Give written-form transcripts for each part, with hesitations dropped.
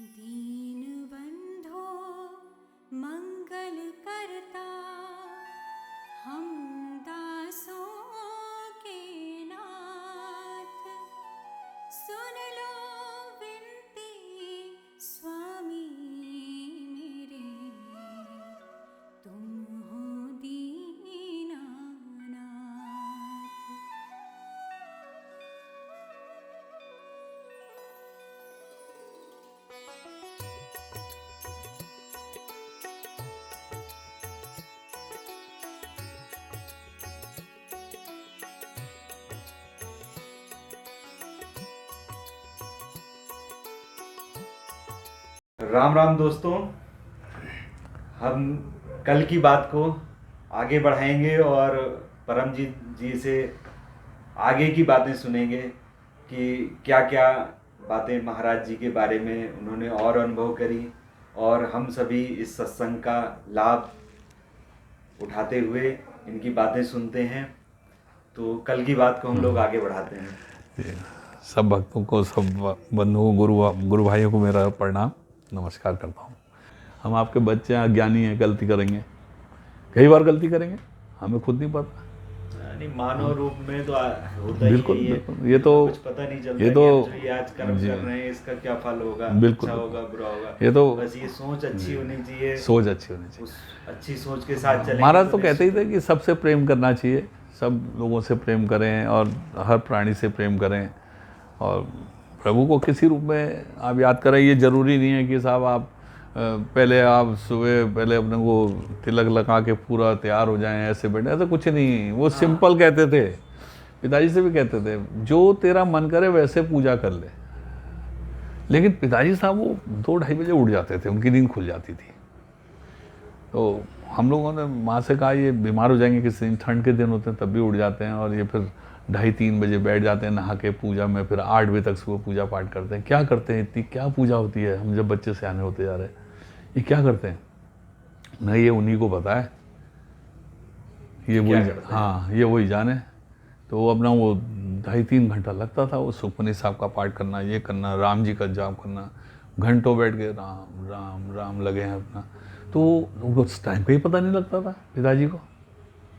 दीनबन्धो मंगल करता, हम दासों के नाथ। सुन लो विनती स्वामी मेरे, तुम हो दीनानाथ। राम राम दोस्तों, हम कल की बात को आगे बढ़ाएंगे और परमजीत जी से आगे की बातें सुनेंगे कि क्या क्या बातें महाराज जी के बारे में उन्होंने और अनुभव करी और हम सभी इस सत्संग का लाभ उठाते हुए इनकी बातें सुनते हैं। तो कल की बात को हम लोग आगे बढ़ाते हैं। सब भक्तों को, सब बंधुओं, गुरु भाइयों को मेरा प्रणाम, नमस्कार करता हूँ। हम आपके बच्चे हैं, अज्ञानी हैं, गलती करेंगे, कई बार गलती करेंगे, हमें खुद नहीं पता। यानी मानव रूप में तो होता ही बिल्कुल, है बिल्कुल। ये तो कुछ पता नहीं चलता ये कि तो हम जो ये आज कर्म कर रहे हैं इसका क्या फल होगा, बिल्कुल, अच्छा होगा बुरा होगा। ये तो बस ये सोच अच्छी होनी चाहिए, सोच अच्छी होनी चाहिए। उस अच्छी सोच के साथ चलेंगे। महाराज तो कहते ही थे कि सबसे प्रेम करना चाहिए, सब लोगों से प्रेम करें और हर प्राणी से प्रेम करें और प्रभु को किसी रूप में आप याद करें। ये ज़रूरी नहीं है कि साहब आप पहले आप सुबह पहले अपने को तिलक लगा के पूरा तैयार हो जाएं, ऐसे बैठे, ऐसा कुछ नहीं। वो सिंपल कहते थे, पिताजी से भी कहते थे, जो तेरा मन करे वैसे पूजा कर ले। लेकिन पिताजी साहब वो 2-2:30 बजे उठ जाते थे, उनकी नींद खुल जाती थी। तो हम लोगों ने माँ से कहा ये बीमार हो जाएंगे किसी दिन, ठंड के दिन होते हैं तब भी उठ जाते हैं, और ये फिर 2:30-3 बजे बैठ जाते हैं नहा के पूजा में, फिर 8 बजे तक सुबह पूजा पाठ करते हैं। क्या करते हैं, इतनी क्या पूजा होती है? हम जब बच्चे से आने होते जा रहे हैं, ये क्या करते हैं? नहीं, ये उन्हीं को पता है, ये वही, हाँ ये वही जाने। तो वो अपना वो 2.5-3 घंटा लगता था वो सुखमनी साहब का पाठ करना, ये करना, राम जी का जाप करना, घंटों बैठ के राम राम राम लगे हैं अपना। तो उनको टाइम का ही पता नहीं लगता था, पिताजी को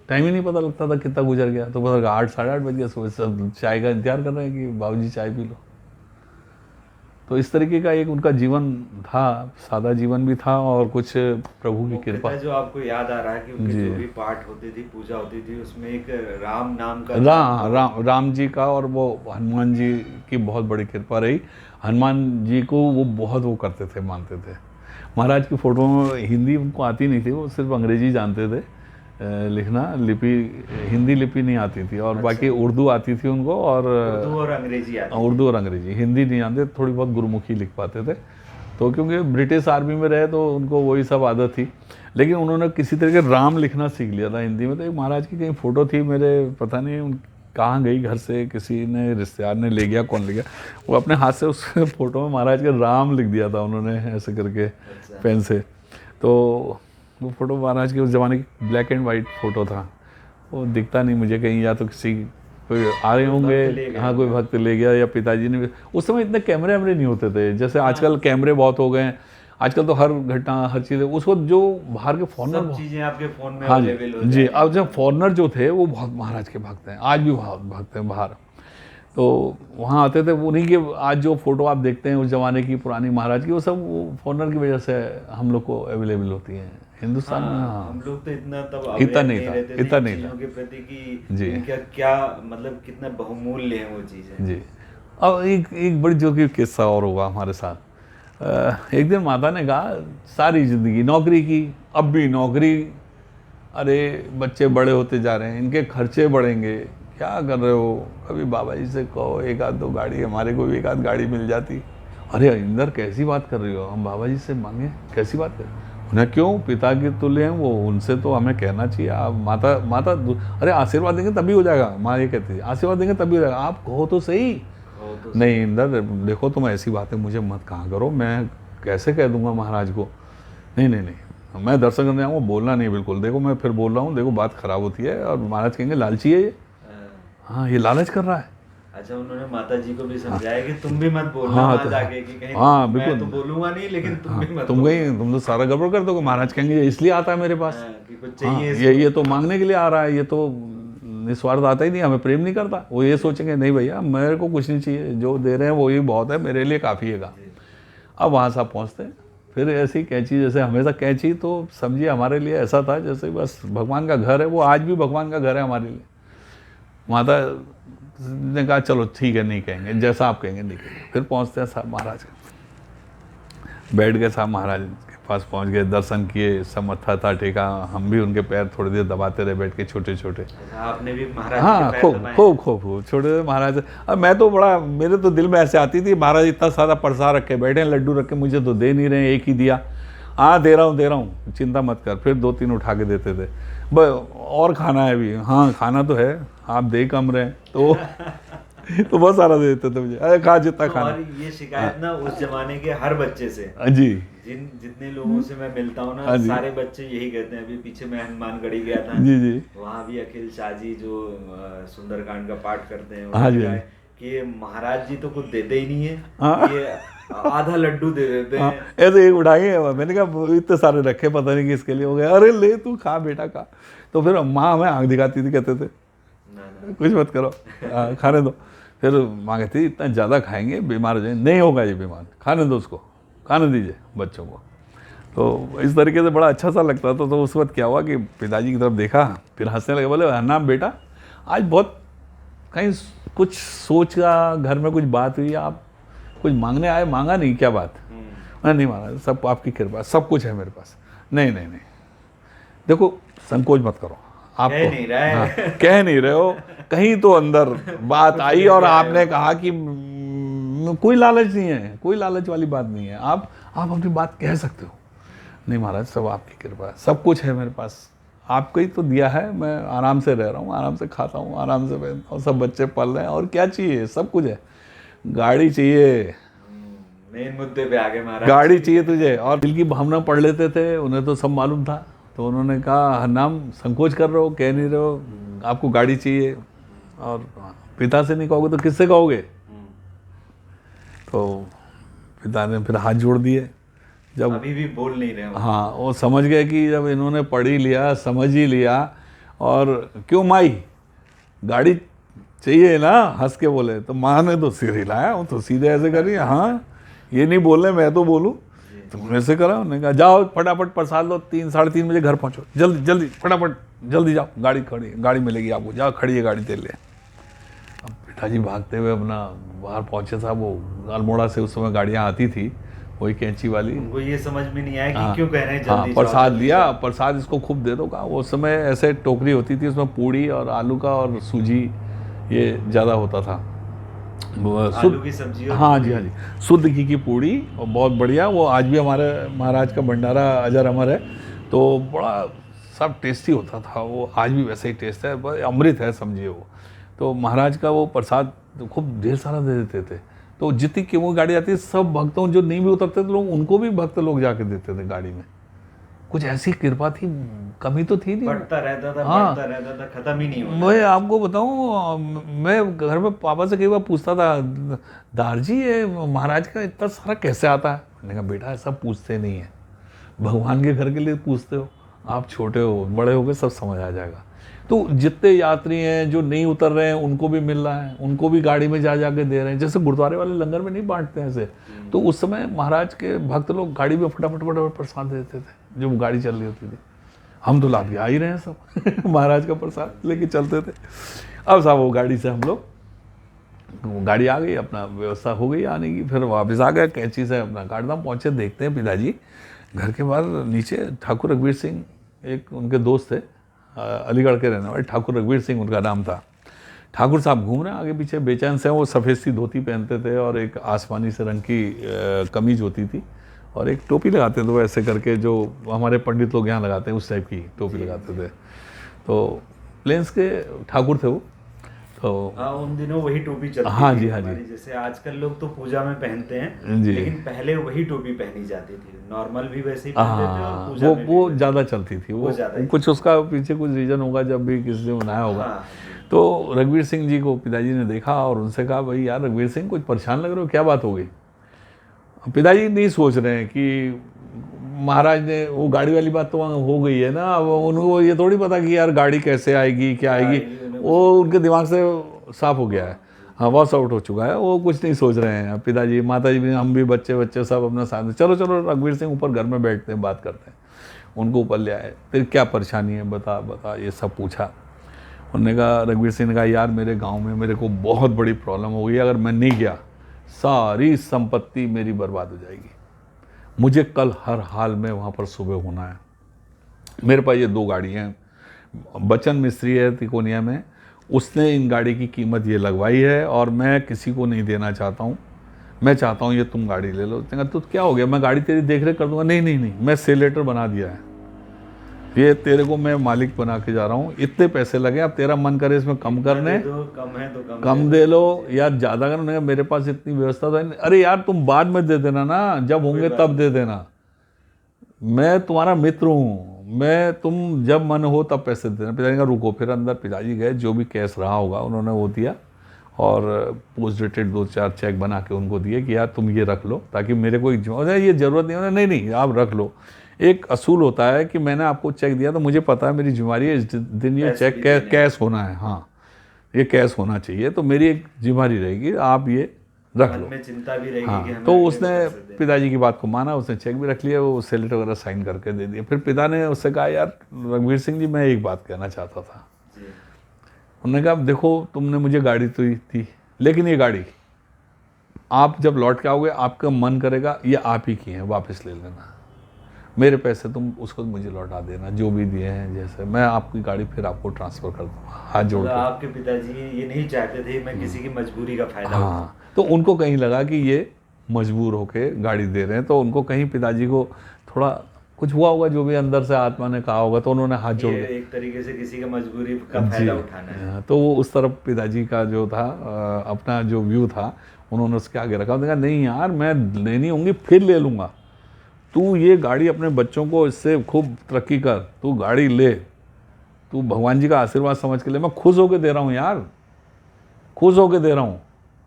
टाइम ही नहीं पता लगता था कितना गुजर गया। तो बस 8-8:30 बज गया, सुबह सब चाय का इंतजार कर रहे हैं कि बाबूजी चाय पी लो। तो इस तरीके का एक उनका जीवन था, सादा जीवन भी था और कुछ प्रभु की कृपा। जो आपको याद आ रहा है कि उनके जो भी पाठ होती थी, पूजा होती थी, उसमें एक राम नाम का राम जी का, और वो हनुमान जी की बहुत बड़ी कृपा रही। हनुमान जी को वो बहुत वो करते थे, मानते थे। महाराज की फ़ोटो में हिंदी उनको आती नहीं थी, वो सिर्फ अंग्रेजी जानते थे लिखना, लिपि हिंदी लिपि नहीं आती थी, और बाकी उर्दू आती थी उनको, और उर्दू और अंग्रेजी, हिंदी नहीं जानते, थोड़ी बहुत गुरुमुखी लिख पाते थे। तो क्योंकि ब्रिटिश आर्मी में रहे तो उनको वही सब आदत थी, लेकिन उन्होंने किसी तरह के राम लिखना सीख लिया था हिंदी में। तो एक महाराज की कहीं फ़ोटो थी मेरे, पता नहीं कहाँ गई, घर से किसी ने, रिश्तेदार ने ले गया, कौन ले गया, वो अपने हाथ से उस फोटो में महाराज का राम लिख दिया था उन्होंने, ऐसे करके पेन से। तो वो फ़ोटो महाराज की उस ज़माने की ब्लैक एंड वाइट फ़ोटो था, वो दिखता नहीं मुझे कहीं, या तो किसी कोई आ रहे होंगे, हाँ कोई भक्त ले गया, या पिताजी ने। उस समय इतने कैमरे वैमरे नहीं होते थे, जैसे आजकल कैमरे बहुत हो गए हैं। आजकल तो हर घटना, हर चीज़, उस वक्त जो बाहर के फॉरनर, चीज़ें आपके फ़ोन में हाँ अवेलेबल हो जी, अब जब फॉरनर जो थे वो बहुत महाराज के भक्त हैं, आज भी बहुत भक्त हैं बाहर। तो वहाँ आते थे, उन्हीं के आज जो फ़ोटो आप देखते हैं उस ज़माने की पुरानी महाराज की, वो सब वो फॉरनर की वजह से हम लोग को अवेलेबल होती हैं हिंदुस्तान में। हाँ, हम लोग तो इतना तब इतना नहीं था, इतना नहीं था के प्रति कि जी, इनका क्या मतलब कितना बहुमूल्य है वो चीज़ें जी। अब एक बड़ी जो कि किस्सा और हुआ हमारे साथ। एक दिन माता ने कहा, सारी ज़िंदगी नौकरी की, अब भी नौकरी, अरे बच्चे बड़े होते जा रहे हैं, इनके खर्चे बढ़ेंगे, क्या कर रहे हो? कभी बाबा जी से कहो 1-2 गाड़ी, हमारे को भी 1-8 गाड़ी मिल जाती। अरे इंदर कैसी बात कर रही हो, हम बाबा जी से मांगे, कैसी बात कर? उन्हें क्यों, पिता के तुल्य हैं वो, उनसे तो हमें कहना चाहिए। आप माता अरे आशीर्वाद देंगे तभी हो जाएगा, माँ ये कहती है, आशीर्वाद देंगे तभी हो जाएगा, आप कहो तो सही। नहीं इंदर देखो, तुम ऐसी बातें मुझे मत कहा करो, मैं कैसे कह दूंगा महाराज को। नहीं नहीं नहीं, मैं दर्शन करने आऊँगा, बोलना नहीं बिल्कुल। देखो मैं फिर बोल रहा हूँ, देखो बात खराब होती है और महाराज कहेंगे लालची है ये, हाँ ये लालच कर रहा है। अच्छा, उन्होंने माता जी को भी समझाया कि तुम भी मत बोलना हाँ, वहाँ तो जाके कि कहीं हाँ, मैं बिल्कुल। तो बोलूंगा नहीं, लेकिन तुम भी मत तुम बोलो। गई, तुम तो सारा गड़बड़ कर दोगे, महाराज कहेंगे ये इसलिए आता है मेरे पास। हाँ, कि कुछ हाँ, चाहिए ये इसको। तो मांगने के लिए आ रहा है, ये तो निस्वार्थ आता ही नहीं, हमें प्रेम नहीं करता। वो ये सोचेंगे नहीं भैया मेरे को कुछ नहीं चाहिए, जो दे रहे हैं वो ही बहुत है, मेरे लिए काफ़ी है। अब वहाँ साहब पहुँचते हैं, फिर ऐसी कैंची, जैसे हमेशा कैंची तो समझिए हमारे लिए ऐसा था जैसे बस भगवान का घर है, वो आज भी भगवान का घर है हमारे लिए। माता ने कहा चलो ठीक है, नहीं कहेंगे, जैसा आप कहेंगे नहीं कहेंगे। फिर पहुँचते हैं साहब महाराज के, बैठ गए साहब महाराज के पास, पहुँच गए, दर्शन किए, सब मत्था था टेका, हम भी उनके पैर थोड़ी देर दबाते रहे बैठ के, छोटे छोटे। अच्छा, आपने भी महाराज हाँ, के पैर खूब दबाए? खूब खूब खूब छोटे महाराज। अब मैं तो बड़ा, मेरे तो दिल में ऐसे आती थी, महाराज इतना सारा प्रसाद रखे बैठे हैं, लड्डू रखे, मुझे तो दे नहीं रहे, एक ही दिया। हाँ दे रहा हूँ, चिंता मत कर। फिर 2-3 उठा के देते थे, और खाना है अभी, हाँ खाना तो है, आप दे कम रहे तो बहुत सारा दे देते थे मुझे, अरे खा जितना तो खाना। और ये शिकायत ना उस जमाने के हर बच्चे से, जी जितने लोगों से मैं मिलता हूँ ना, हाँ जी। सारे बच्चे यही कहते हैं। अभी पीछे मैं हनुमानगढ़ी गया था, जी जी वहाँ भी अखिल शाह जी जो सुंदरकांड का पाठ करते हैं, हाँ जी, उन्होंने कहा कि ये महाराज जी तो कुछ देते ही नहीं है, हाँ। ये आधा लड्डू दे देते हाँ, हैं। ऐसे एक उठाएंगे, मैंने कहा इतने सारे रखे पता नहीं किसके लिए हो गए, अरे ले तू खा बेटा खा। तो फिर माँ हमें आँख दिखाती थी, कहते थे ना, कुछ मत करो, खाने दो। फिर माँ कहती थी इतना ज़्यादा खाएंगे बीमार हो जाएंगे, नहीं होगा ये बीमार, खाने दो उसको, खाने दीजिए बच्चों को। तो इस तरीके से बड़ा अच्छा सा लगता था। तो उस वक्त क्या हुआ कि पिताजी की तरफ देखा, फिर हंसने लगे, बोले हरनाम बेटा आज बहुत कहीं कुछ सोच का, घर में कुछ बात हुई, आप कुछ मांगने आए, मांगा नहीं, क्या बात? मैंने नहीं मांगा, सब आपकी कृपा, सब कुछ है मेरे पास। नहीं नहीं नहीं, देखो संकोच मत करो, आप कह नहीं रहे। हाँ, कह नहीं रहे हो, कहीं तो अंदर बात आई और आपने कहा कि कोई लालच नहीं है, कोई लालच वाली बात नहीं है, आप अपनी बात कह सकते हो। नहीं महाराज सब आपकी कृपा है, सब कुछ है मेरे पास, आपको ही तो दिया है, मैं आराम से रह रहा हूँ, आराम से खाता हूँ, आराम से पहनता हूँ, सब बच्चे पल रहे हैं, और क्या चाहिए, सब कुछ है। गाड़ी चाहिए, मेन मुद्दे पे आगे महाराज। गाड़ी चाहिए तुझे, और दिल की भावना पढ़ लेते थे, उन्हें तो सब मालूम था। तो उन्होंने कहा हरनाम संकोच कर रहे हो, कह नहीं रहे हो, आपको गाड़ी चाहिए, और पिता से नहीं कहोगे तो किससे कहोगे? तो पिता ने फिर हाथ जोड़ दिए। जब अभी भी बोल नहीं रहे हो। हाँ, वो समझ गए कि जब इन्होंने पढ़ ही लिया, समझ ही लिया, और क्यों माई गाड़ी चाहिए ना, हंस के बोले। तो माँ ने तो सिर हिलाया, वो तो सीधे ऐसे करी, हाँ ये नहीं बोल रहे, मैं तो बोलूँ, तुमने ऐसे करा। उन्होंने कहा जाओ फटाफट प्रसाद लो, 3-3:30 बजे घर पहुँचो, जल्दी जल्दी फटाफट जल्दी जाओ, गाड़ी खड़ी, गाड़ी मिलेगी आपको, जाओ खड़ी है गाड़ी, तेल ले। अब पिताजी भागते हुए अपना बाहर पहुँचे साहब, वो अल्मोड़ा से उस समय गाड़ियाँ आती थी, वही कैंची वाली। उनको ये समझ में नहीं आया कि हाँ, क्यों कह रहे हैं हाँ, जल्दी जाओ, प्रसाद जल्दी लिया, जाओ। प्रसाद इसको खूब दे दो का। वो समय ऐसे टोकरी होती थी, उसमें पूड़ी और आलू का और सूजी ये ज़्यादा होता था, आलू की सब्जी और हाँ पूड़ी। जी हाँ जी, शुद्ध घी की पूड़ी, और बहुत बढ़िया। वो आज भी हमारे महाराज का भंडारा अजर अमर है, तो बड़ा सब टेस्टी होता था वो, आज भी वैसे ही टेस्ट है, अमृत है समझिए वो। तो महाराज का वो प्रसाद खूब ढेर सारा दे देते थे। तो जितनी की वो गाड़ी आती है, सब भक्तों जो नहीं भी उतरते थे लोग, उनको भी भक्त लोग जाके देते थे गाड़ी में। कुछ ऐसी कृपा थी, कमी तो थी नहीं। बढ़ता रहता था, हाँ। बढ़ता रहता था, खत्म ही नहीं होता। मैं आपको बताऊं, मैं घर में पापा से कई बार पूछता था, दारजी ये महाराज का इतना सारा कैसे आता है? मैंने कहा बेटा ऐसा पूछते नहीं है, भगवान के घर के लिए पूछते हो, आप छोटे हो, बड़े हो गए सब समझ आ जाएगा। तो जितने यात्री हैं जो नहीं उतर रहे हैं उनको भी मिल रहा है, उनको भी गाड़ी में जा जाके दे रहे हैं, जैसे गुरुद्वारे वाले लंगर में नहीं बांटते हैं ऐसे। तो उस समय महाराज के भक्त लोग गाड़ी में फटाफट फटाफट प्रसाद देते थे, जो गाड़ी चल रही होती थी। हम तो लाभ आ ही रहे हैं सब महाराज का प्रसाद लेके चलते थे। अब साहब वो गाड़ी से हम लोग, गाड़ी आ गई, अपना व्यवस्था हो गई आने की, फिर वापस आ गए, कैंची से अपना काटदाम पहुँचे। देखते हैं पिताजी घर के बाहर नीचे ठाकुर रघुवीर सिंह, एक उनके दोस्त थे, अलीगढ़ के रहने वाले, ठाकुर रघुवीर सिंह उनका नाम था। ठाकुर साहब घूम रहे हैं आगे पीछे बेचैन से। वो सफ़ेद सी धोती पहनते थे और एक आसमानी से रंग की कमीज होती थी, और एक टोपी लगाते थे वो ऐसे करके, जो हमारे पंडित लोग यहाँ लगाते हैं उस टाइप की टोपी लगाते थे। तो प्लेन्स के ठाकुर थे वो। तो हाँ, उन दिनों वही टोपी चलती हाँ थी जी, हाँ जी। हमारी। जैसे आजकल लोग तो पूजा में पहनते हैं, जी। लेकिन पहले वही टोपी पहनी जाती थी। नॉर्मल भी वैसे ही पहनते थे और हाँ, पूजा में भी वो वैसे। ज़्यादा चलती थी। वो ज़्यादा ही। कुछ उसका पीछे कुछ रीज़न होगा, जब भी किसी ने बनाया होगा। हाँ, तो रघुवीर सिंह जी को पिताजी ने देखा और उनसे कहा, भाई यार रघुवीर सिंह कुछ परेशान लग रहे हो, क्या बात हो गई? पिताजी नहीं सोच रहे हैं कि महाराज ने वो गाड़ी वाली बात तो वहाँ हो गई है ना, अब उनको ये थोड़ी पता कि यार गाड़ी कैसे आएगी क्या आएगी, वो उनके दिमाग से साफ हो गया है, हाँ वॉश आउट हो चुका है, वो कुछ नहीं सोच रहे हैं। पिताजी माताजी भी, हम भी, बच्चे सब अपना साथ में, चलो चलो रघुवीर सिंह ऊपर घर में बैठते हैं, बात करते हैं। उनको ऊपर ले आए, फिर क्या परेशानी है बता ये सब पूछा। उन्होंने कहा, रघुवीर सिंह ने कहा, यार मेरे गाँव में मेरे को बहुत बड़ी प्रॉब्लम हो गई, अगर मैं नहीं गया सारी संपत्ति मेरी बर्बाद हो जाएगी, मुझे कल हर हाल में वहाँ पर सुबह होना है। मेरे पास ये 2 गाड़ी हैं, बचन मिस्त्री है तिकोनिया में, उसने इन गाड़ी की कीमत ये लगवाई है और मैं किसी को नहीं देना चाहता हूँ, मैं चाहता हूँ ये तुम गाड़ी ले लो। उसने कहा, तो क्या हो गया, मैं गाड़ी तेरी देख रेख कर दूंगा। नहीं, मैं सेल लेटर बना दिया है, ये तेरे को मैं मालिक बना के जा रहा हूँ, इतने पैसे लगे, अब तेरा मन करे इसमें कम करने, कम है तो कम दे लो या ज़्यादा करने, मेरे पास इतनी व्यवस्था तो है। अरे यार तुम बाद में दे देना ना, जब होंगे तब दे देना, मैं तुम्हारा मित्र हूँ, मैं तुम जब मन हो तब पैसे दे देना। पिताजी का रुको, फिर अंदर पिताजी गए, जो भी कैश रहा होगा उन्होंने वो दिया और पोस्ट डेटेड 2-4 चेक बना के उनको दिए कि यार तुम ये रख लो, ताकि मेरे को ये ज़रूरत नहीं होना। नहीं आप रख लो, एक असूल होता है कि मैंने आपको चेक दिया तो मुझे पता है मेरी जिम्मेदारी है, इस दिन ये चेक कैश होना है, हाँ ये कैश होना चाहिए, तो मेरी एक जिम्मेदारी रहेगी, आप ये रख लो, में चिंता भी रहेगी हाँ। कि हमें तो उसने पिताजी की बात को माना, उसने चेक भी रख लिया, वो सेलेटर वगैरह साइन करके दे दिया। फिर पिता ने उससे कहा, यार रघुवीर सिंह जी मैं एक बात कहना चाहता था। उन्होंने कहा, देखो तुमने मुझे गाड़ी तो दी, लेकिन ये गाड़ी आप जब लौट के आओगे आपका मन करेगा ये आप ही की है, वापस ले लेना, मेरे पैसे तुम उसको मुझे लौटा देना, जो भी दिए हैं, जैसे मैं आपकी गाड़ी फिर आपको ट्रांसफ़र कर दूँगा, हाथ जोड़ के। आपके पिताजी ये नहीं चाहते थे मैं किसी की मजबूरी का फायदा उठाऊं। हाँ, तो उनको कहीं लगा कि ये मजबूर होके गाड़ी दे रहे हैं, तो उनको कहीं पिताजी को थोड़ा कुछ हुआ होगा, जो भी अंदर से आत्मा ने कहा होगा, तो उन्होंने हाथ जोड़ के एक तरीके से किसी का मजबूरी का फायदा उठाना है। तो वो उस तरफ पिताजी का जो था अपना जो व्यू था उन्होंने उसके आगे रखा। उन्होंने कहा, नहीं यार मैं लेनी होंगी फिर ले लूँगा, तू ये गाड़ी अपने बच्चों को इससे खूब तरक्की कर, तू गाड़ी ले, तू भगवान जी का आशीर्वाद समझ के ले, मैं खुश होके दे रहा हूँ यार, खुश होके दे रहा हूँ,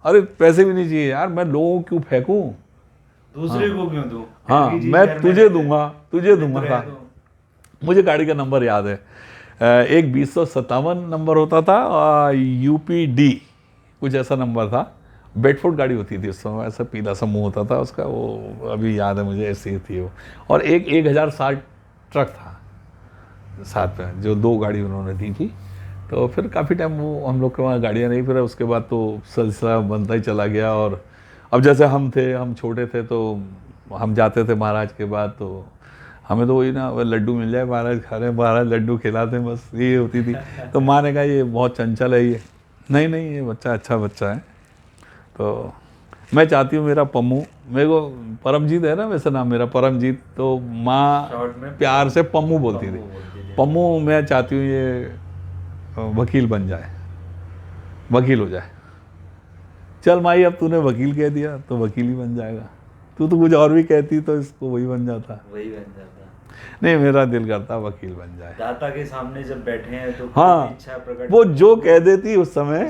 अरे पैसे भी नहीं चाहिए यार, मैं लोगों को क्यों फेंकूँ, दूसरे को क्यों दूँ, हाँ मैं तुझे दूंगा हाँ। मुझे गाड़ी का नंबर याद है, एक 2057 नंबर होता था, UPD कुछ ऐसा नंबर था, बेडफोर्ड गाड़ी होती थी उस समय, ऐसा पीला सा मुँह होता था उसका, वो अभी याद है मुझे, ऐसी थी वो। और एक 1060 ट्रक था साथ में, जो 2 गाड़ी उन्होंने दी थी। तो फिर काफ़ी टाइम वो हम लोग के वहाँ गाड़ियाँ नहीं, फिर उसके बाद तो सिलसिला बनता ही चला गया। और अब जैसे हम छोटे थे तो हम जाते थे महाराज के बाद, तो हमें तो वही ना, लड्डू मिल जाए महाराज खा रहे, महाराज लड्डू खिलाते, बस ये होती थी। तो माँ ने कहा ये बहुत चंचल है, ये नहीं ये बच्चा अच्छा बच्चा है। तो मैं चाहती हूँ मेरा पम्मू, मेरे को परमजीत है ना वैसे नाम मेरा, परमजीत, तो माँ प्यार से पम्मू बोलती थी, पम्मू मैं चाहती हूँ ये वकील बन जाए, वकील हो जाए। चल माई अब तूने वकील कह दिया तो वकील ही बन जाएगा, तू तो कुछ और भी कहती तो इसको वही बन जाता। नहीं मेरा दिल करता वकील बन जाए। दाता के सामने जब बैठे हैं तो हाँ, इच्छा प्रकट, वो जो कह देती उस समय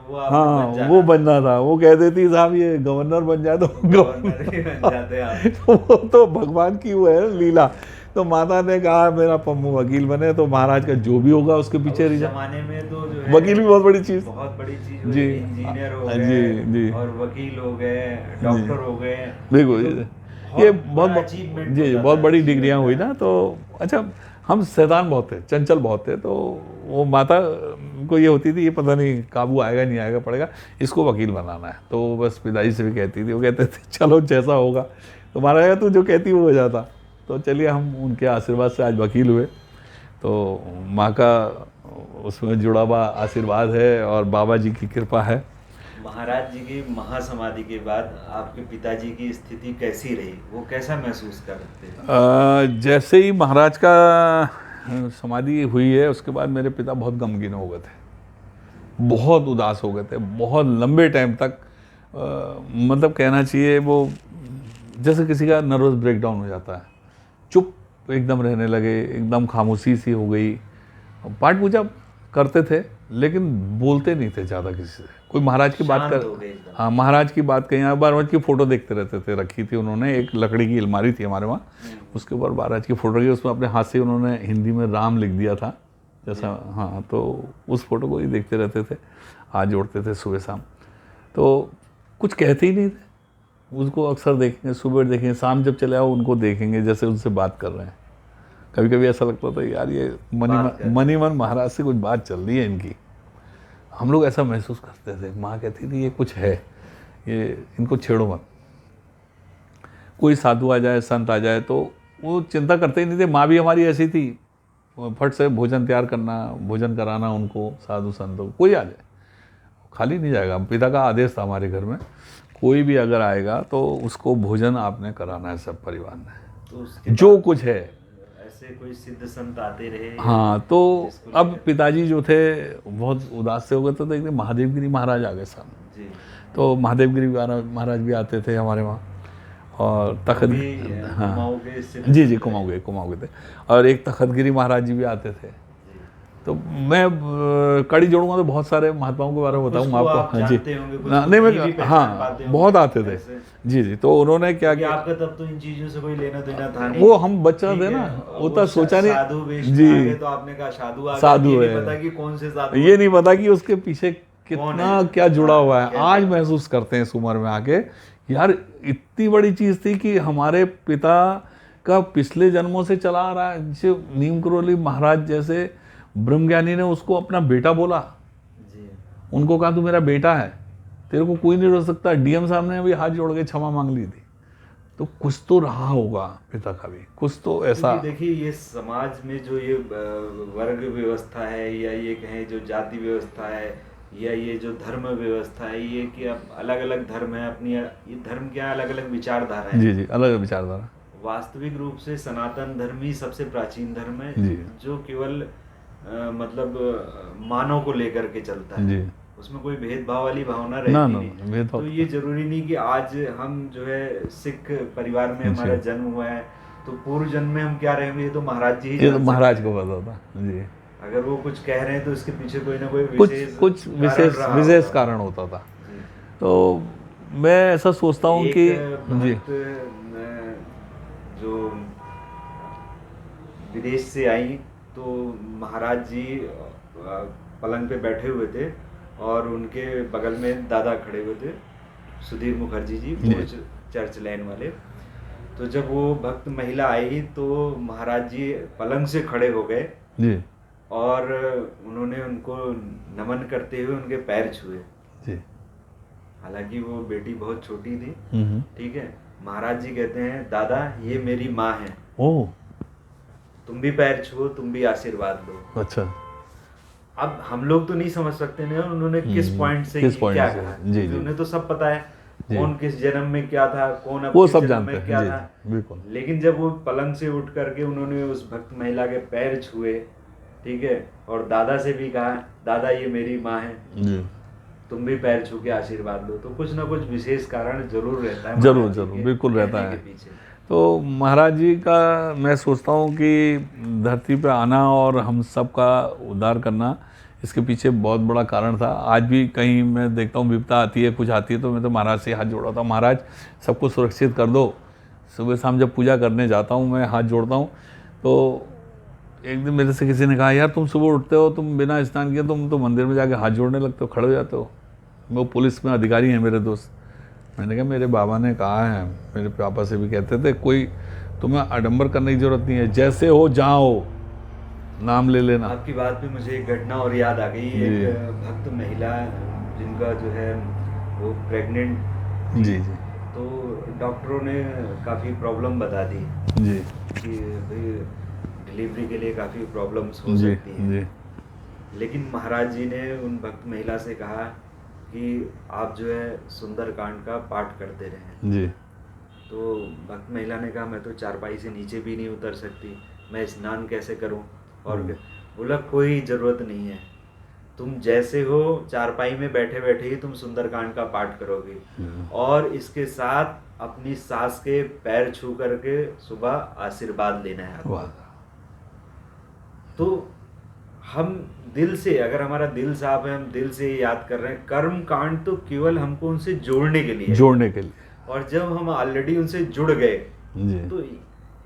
वो हाँ वो बनना था, वो कह देती साहब ये गवर्नर बन जाए तो गवर्नर ही बन जाते आप। तो वो तो भगवान की वो है लीला। तो माता ने कहा मेरा पम्मू वकील बने, तो महाराज का जो भी होगा उसके पीछे जमाने में तो जो है वकील भी बहुत बड़ी चीज, जी, इंजीनियर हो गए जी और वकील हो गए, डॉक्टर हो गए, बिल्कुल ये बहुत बड़ी डिग्रियां हुई ना। तो अच्छा हम शैतान बहुत थे, चंचल बहुत थे, तो वो माता को ये होती थी ये पता नहीं काबू आएगा नहीं आएगा, पड़ेगा इसको वकील बनाना है। तो बस पिताजी से भी कहती थी, वो कहते थे चलो जैसा होगा, तो महाराज तू जो कहती वो हो जाता। तो चलिए हम उनके आशीर्वाद से आज वकील हुए। तो माँ का उसमें जुड़ा हुआ आशीर्वाद है और बाबा जी की कृपा है। महाराज जी की महासमाधि के बाद आपके पिताजी की स्थिति कैसी रही, वो कैसा महसूस करते हैं? जैसे ही महाराज का समाधि हुई है उसके बाद मेरे पिता बहुत गमगीन हो गए थे, बहुत उदास हो गए थे, बहुत लंबे टाइम तक मतलब कहना चाहिए वो जैसे किसी का नर्वस ब्रेकडाउन हो जाता है, चुप एकदम रहने लगे, एकदम खामोशी सी हो गई। पाठ पूजा करते थे लेकिन बोलते नहीं थे ज़्यादा किसी से। कोई महाराज की बात शांत हो गए कर, एकदम। हाँ महाराज की बात कहीं, महाराज की फ़ोटो देखते रहते थे। रखी थी उन्होंने, एक लकड़ी की अलमारी थी हमारे वहाँ, उसके ऊपर महाराज की फ़ोटो रखी, उसमें अपने हाथ से उन्होंने हिंदी में राम लिख दिया था जैसा। हाँ, तो उस फोटो को ही देखते रहते थे, हाथ जोड़ते थे सुबह शाम। तो कुछ कहते ही नहीं थे, उसको अक्सर देखेंगे, सुबह देखेंगे, शाम जब चले आओ उनको देखेंगे जैसे उनसे बात कर रहे हैं। कभी कभी ऐसा लगता था यार ये मनी मन महाराज से कुछ बात चल रही है इनकी। हम लोग ऐसा महसूस करते थे। माँ कहती थी ये कुछ है, ये इनको छेड़ो मत। कोई साधु आ जाए, संत आ जाए तो वो चिंता करते ही नहीं थे। माँ भी हमारी ऐसी थी, फट से भोजन तैयार करना, भोजन कराना उनको, साधु संतों कोई आ जाए खाली नहीं जाएगा। पिता का आदेश था हमारे घर में, कोई भी अगर आएगा तो उसको भोजन आपने कराना है, सब परिवार ने, तो उसके जो कुछ है। ऐसे कोई सिद्ध संत आते रहे? हाँ, तो अब पिताजी जो थे बहुत उदास से हो गए, तो देखते महादेव गिरी महाराज आ गए सामने। जी। तो महादेव गिरी महाराज भी आते थे हमारे वहाँ, और तखत, हाँ कुमाऊं के सिद्ध जी कुमाऊं के थे, और एक तखतगिरी महाराज जी भी आते थे। तो मैं कड़ी जोड़ूंगा तो बहुत सारे महात्माओं के बारे में बताऊंगा आपको। जी नहीं, मैं हाँ बहुत आते थे। जी, तो उन्होंने क्या किया, आपका तब तो इन चीजों से कोई लेना देना था नहीं, वो हम बच्चा थे ना, उतना सोचा नहीं। साधु वेश जी, आ गए तो आपने कहा साधु आ गए, साधु ये है, नहीं पता कि कौन से साधु, ये नहीं पता कि उसके पीछे कितना क्या जुड़ा हुआ है। आज महसूस करते हैं इस उम्र में आके, यार इतनी बड़ी चीज थी कि हमारे पिता का पिछले जन्मों से चला आ रहा है। जैसे नीम करोली महाराज जैसे ब्रह्मज्ञानी ने उसको अपना बेटा बोला। जी। उनको कहा तू मेरा बेटा है, तेरे को कोई नहीं रोक सकता। डीएम साहब ने भी हाथ जोड़ के क्षमा मांग ली थी। तो कुछ तो रहा होगा पिता का भी, कुछ तो ऐसा। देखिए ये समाज में जो ये वर्ग व्यवस्था है, या ये कहें जो जाति व्यवस्था है, या ये जो धर्म व्यवस्था है, ये कि अब अलग अलग धर्म है, अपनी ये धर्म क्या अलग अलग विचारधारा है। जी, अलग विचारधारा। वास्तविक रूप से सनातन धर्म ही सबसे प्राचीन धर्म है, जो केवल मतलब मानव को लेकर के चलता है। जी। उसमें कोई भेदभाव वाली भावना रहती नहीं। तो ये जरूरी नहीं कि आज हम जो है सिख परिवार में हमारा जन्म हुआ है तो पूर्व जन्म में हम क्या रहेंगे, ये तो महाराज जी ही, ये तो महाराज को पता था। जी, अगर वो कुछ कह रहे हैं तो इसके पीछे कोई ना कोई विशेष कारण होता था। तो मैं ऐसा सोचता हूँ कि जी, जो विदेश से आई तो महाराज जी पलंग पे बैठे हुए थे और उनके बगल में दादा खड़े हुए थे, सुधीर मुखर्जी जी, वो चर्च लाइन वाले। तो जब वो भक्त महिला आई तो महाराज जी पलंग से खड़े हो गए जी, और उन्होंने उनको नमन करते हुए उनके पैर छुए। जी, हालांकि वो बेटी बहुत छोटी थी, ठीक है। महाराज जी कहते हैं दादा ये मेरी माँ है, ओह, तुम भी पैर छुओ, तुम भी आशीर्वाद लो। अच्छा। अब हम लोग तो नहीं समझ सकते ना उन्होंने किस पॉइंट से क्या कहा। जी, उन्हें तो सब पता है कौन किस जन्म में क्या था, कौन अब वो किस सब जन्म जानते में हैं, क्या जी, था। बिल्कुल। लेकिन जब वो पलंग से उठ करके उन्होंने उस भक्त महिला के पैर छुए, ठीक है, और दादा से भी कहा दादा ये मेरी माँ है, जी, तुम भी पैर छू के आशीर्वाद लो, तो कुछ ना कुछ विशेष कारण जरूर रहता है। जरूर बिल्कुल रहता है। तो महाराज जी का मैं सोचता हूँ कि धरती पे आना और हम सब का उद्धार करना, इसके पीछे बहुत बड़ा कारण था। आज भी कहीं मैं देखता हूँ विपदा आती है, कुछ आती है, तो मैं तो महाराज से हाथ जोड़ता हूँ, महाराज सबको सुरक्षित कर दो। सुबह शाम जब पूजा करने जाता हूँ मैं हाथ जोड़ता हूँ। तो एक दिन मेरे से किसी ने कहा यार तुम सुबह उठते हो, तुम बिना स्नान किए तुम तो मंदिर में जाके हाथ जोड़ने लगते हो, खड़े हो जाते हो। वो पुलिस में अधिकारी हैं मेरे दोस्त। मैंने कहा मेरे बाबा ने कहा है, मेरे पापा से भी कहते थे, कोई तुम्हें आडंबर करने की जरूरत नहीं है, जैसे हो जहाँ हो नाम ले लेना। आपकी बात पे मुझे एक घटना और याद आ गई। एक भक्त महिला जिनका जो है वो प्रेग्नेंट, जी, तो डॉक्टरों ने काफ़ी प्रॉब्लम बता दी जी, कि भाई डिलीवरी के लिए काफ़ी प्रॉब्लम्स हो सकती हैं। जी, लेकिन महाराज जी ने उन भक्त महिला से कहा कि आप जो है सुंदरकांड का पाठ करते रहें। जी, तो भक्त महिला ने कहा मैं तो चारपाई से नीचे भी नहीं उतर सकती, मैं स्नान कैसे करूं। और बोला कोई ज़रूरत नहीं है, तुम जैसे हो चारपाई में बैठे बैठे ही तुम सुंदरकांड का पाठ करोगे, और इसके साथ अपनी सास के पैर छू करके सुबह आशीर्वाद लेना है। तो हम दिल से, अगर हमारा दिल साफ है, हम दिल से याद कर रहे हैं, कर्म कांड तो केवल हमको उनसे जोड़ने के लिए है। जोड़ने के लिए। और जब हम ऑलरेडी उनसे जुड़ गए जी। तो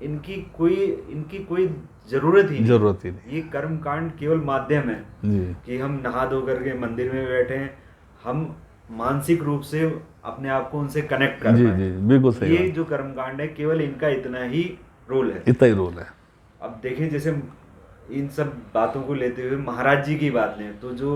इनकी कोई जरूरत ही नहीं। ये कर्म कांड केवल माध्यम है जी। कि हम नहा धो करके मंदिर में बैठे हैं, हम मानसिक रूप से अपने आप को उनसे कनेक्ट कर जी पाए। जी बिल्कुल सही ये जो कर्म कांड है केवल इनका इतना ही रोल है। इतना ही रोल है। अब देखें, जैसे इन सब बातों को लेते हुए महाराज जी की बात लें तो जो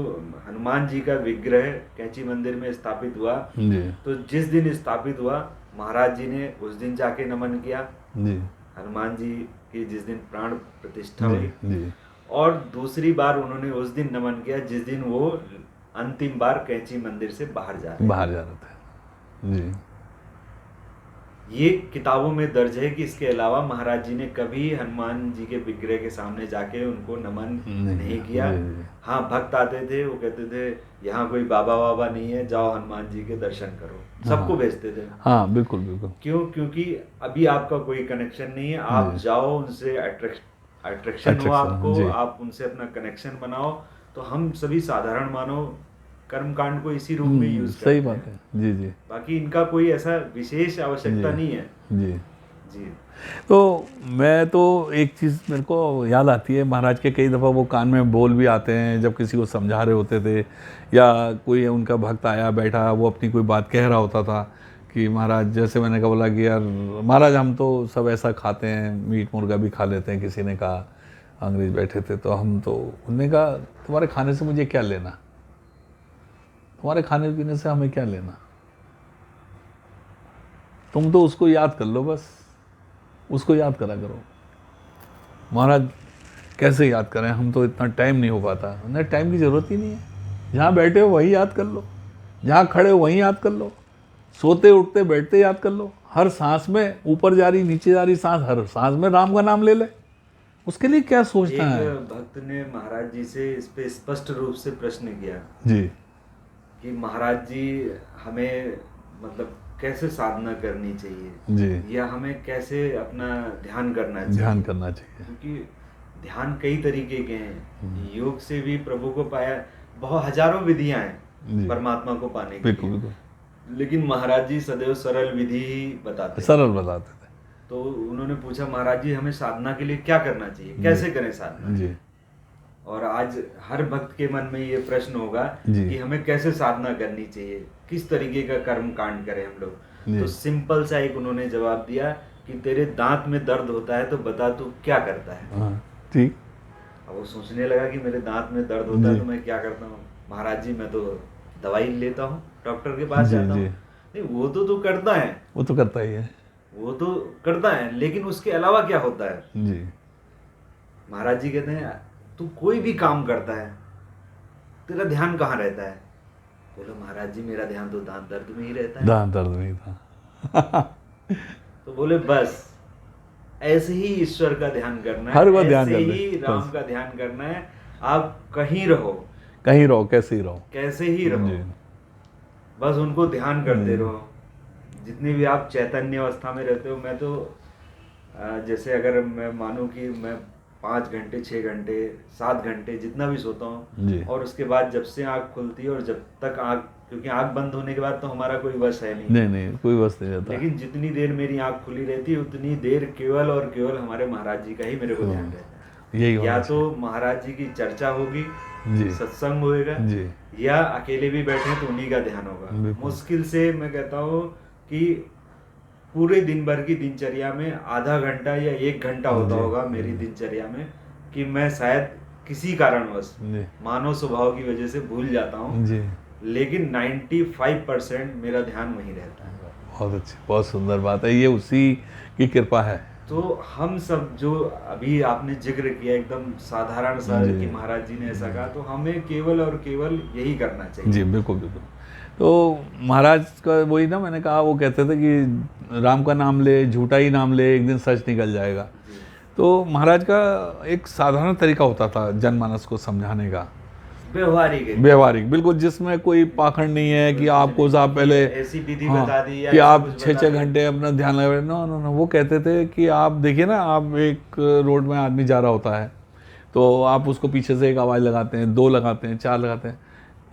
हनुमान जी का विग्रह कैंची मंदिर में स्थापित हुआ, जी। तो जिस दिन स्थापित हुआ महाराज जी ने उस दिन जाके नमन किया जी। हनुमान जी की जिस दिन प्राण प्रतिष्ठा हुई, जी। और दूसरी बार उन्होंने उस दिन नमन किया जिस दिन वो अंतिम बार कैंची मंदिर से बाहर जा रहे थे। जी। ये किताबों में दर्ज है कि इसके अलावा महाराज जी ने कभी हनुमान जी के विग्रह के सामने जाके उनको नमन नहीं किया। हाँ, भक्त आते थे, वो कहते थे यहाँ कोई बाबा वाबा नहीं है, जाओ हनुमान जी के दर्शन करो, सबको भेजते थे। हाँ बिल्कुल बिल्कुल। क्यों? क्योंकि अभी आपका कोई कनेक्शन नहीं है, आप जाओ, उनसे अट्रैक्शन हो आपको, आप उनसे अपना कनेक्शन बनाओ। तो हम सभी साधारण मानव कर्म कांड को इसी रूप में यूज करते हैं। सही बात है। जी जी। बाकी इनका कोई ऐसा विशेष आवश्यकता नहीं है। जी जी। तो मैं तो एक चीज़ मेरे को याद आती है, महाराज के कई दफ़ा वो कान में बोल भी आते हैं जब किसी को समझा रहे होते थे, या कोई उनका भक्त आया बैठा, वो अपनी कोई बात कह रहा होता था कि महाराज, जैसे मैंने कहा बोला कि यार महाराज हम तो सब ऐसा खाते हैं, मीट मुर्गा भी खा लेते हैं, किसी ने कहा, अंग्रेज बैठे थे तो हम तो, उन्होंने कहा तुम्हारे खाने से मुझे क्या लेना, तुम्हारे खाने पीने से हमें क्या लेना, तुम तो उसको याद कर लो, बस उसको याद करा करो। महाराज कैसे याद करें, हम तो इतना टाइम नहीं हो पाता। उन्हें टाइम की ज़रूरत ही नहीं है, जहाँ बैठे हो वहीं याद कर लो, जहाँ खड़े हो वहीं याद कर लो, सोते उठते बैठते याद कर लो, हर सांस में ऊपर जा रही नीचे जा रही सांस, हर सांस में राम का नाम ले ले, उसके लिए क्या सोचना है। भक्त ने महाराज जी से इस पे स्पष्ट रूप से प्रश्न किया जी कि महाराज जी हमें मतलब कैसे साधना करनी चाहिए जी, या हमें कैसे अपना ध्यान करना चाहिए। ध्यान करना चाहिए, क्योंकि ध्यान कई तरीके के हैं। योग से भी प्रभु को पाया, बहुत हजारों विधियां हैं परमात्मा को पाने के लिए, लेकिन महाराज जी सदैव सरल विधि ही बताते, सरल बताते थे। तो उन्होंने पूछा महाराज जी हमें साधना के लिए क्या करना चाहिए, कैसे करें साधना जी। और आज हर भक्त के मन में ये प्रश्न होगा कि हमें कैसे साधना करनी चाहिए, किस तरीके का कर्म कांड करें हम लोग। तो सिंपल सा एक उन्होंने जवाब दिया कि तेरे दांत में दर्द होता है तो बता तू क्या करता है। ठीक। अब वो सोचने लगा कि मेरे दांत में दर्द होता है तो मैं क्या करता हूँ। महाराज जी मैं तो दवाई लेता हूँ, डॉक्टर के पास जाता हूँ। नहीं, वो तो करता है, वो तो करता ही है, वो तो करता है, लेकिन उसके अलावा क्या होता है जी। महाराज जी कहते हैं तू कोई भी काम करता है, तेरा ध्यान कहाँ रहता है। बोला महाराज जी मेरा ध्यान तो दांत दर्द में ही रहता है। दांत दर्द में ही था। तो बोले बस ऐसे ही ईश्वर का ध्यान करना है, हर बार ध्यान ऐसे करना ही है, राम का ध्यान करना है। आप कहीं रहो, कहीं रहो, कैसे ही रहो, कैसे ही रहो, बस उनको ध्यान करते रहो। जितनी भी आप चैतन्य अवस्था में रहते हो, मैं तो जैसे अगर मैं मानूं कि मैं 5 घंटे 6 घंटे 7 घंटे जितना भी सोता हूँ, और उसके बाद जब से आँख खुलती है और जब तक आँख, क्योंकि आँख बंद होने के बाद तो हमारा कोई वश है नहीं कोई वश नहीं रहता, लेकिन जितनी देर मेरी आँख खुली रहती है उतनी देर केवल और केवल हमारे महाराज जी का ही मेरे को ध्यान रहता है। यही या तो महाराज जी की चर्चा होगी, सत्संग होएगा, या अकेले भी बैठे तो उन्हीं का ध्यान होगा। मुश्किल से मैं कहता हूँ कि पूरे दिन भर की दिनचर्या में आधा घंटा या 1 घंटा होता होगा मेरी दिनचर्या में कि मैं शायद किसी कारणवश मानव स्वभाव की वजह से भूल जाता हूँ, लेकिन 95% मेरा ध्यान वहीं रहता है। बहुत अच्छी, बहुत सुंदर बात है, ये उसी की कृपा है। तो हम सब जो अभी आपने जिक्र किया एकदम साधारण सा कि महाराज जी ने ऐसा कहा, तो हमें केवल और केवल यही करना चाहिए। जी बिल्कुल बिल्कुल। तो महाराज का वही ना, मैंने कहा वो कहते थे कि राम का नाम ले, झूठा ही नाम ले, एक दिन सच निकल जाएगा। तो महाराज का एक साधारण तरीका होता था जनमानस को समझाने का, व्यवहारिक बिल्कुल, जिसमें कोई पाखंड नहीं है कि आपको साहब पहले ऐसी विधि बता दी कि आप 6-6 घंटे अपना ध्यान लगा। नो नो नो, वो कहते थे कि आप देखिए ना, आप एक रोड में आदमी जा रहा होता है, तो आप उसको पीछे से एक आवाज़ लगाते हैं, 2 लगाते हैं, 4 लगाते हैं,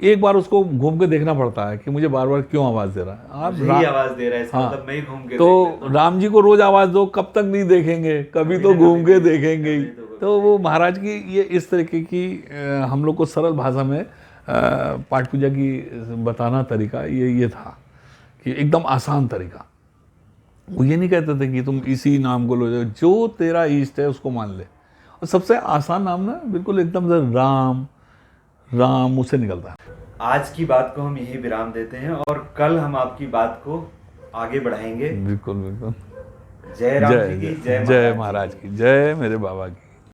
एक बार उसको घूम के देखना पड़ता है कि मुझे बार बार क्यों आवाज़ दे रहा है। आप यही आवाज दे रहा है इसका हाँ, मतलब मैं ही घूम के देख तो लेता हूँ। राम जी को रोज आवाज़ दो, कब तक नहीं देखेंगे, कभी तो ना घूम कभी के देखेंगे, देखेंगे ही। कभी तो तो वो महाराज की ये इस तरीके की हम लोग को सरल भाषा में पाठ पूजा की बताना तरीका ये था कि एकदम आसान तरीका। वो ये नहीं कहते थे कि तुम इसी नाम को लो, जो तेरा इष्ट है उसको मान ले। और सबसे आसान नाम ना बिल्कुल एकदम से राम राम उससे निकलता है। आज की बात को हम यही विराम देते हैं और कल हम आपकी बात को आगे बढ़ाएंगे। बिल्कुल बिल्कुल। जय राम जी की, जय महाराज की, जय मेरे बाबा की।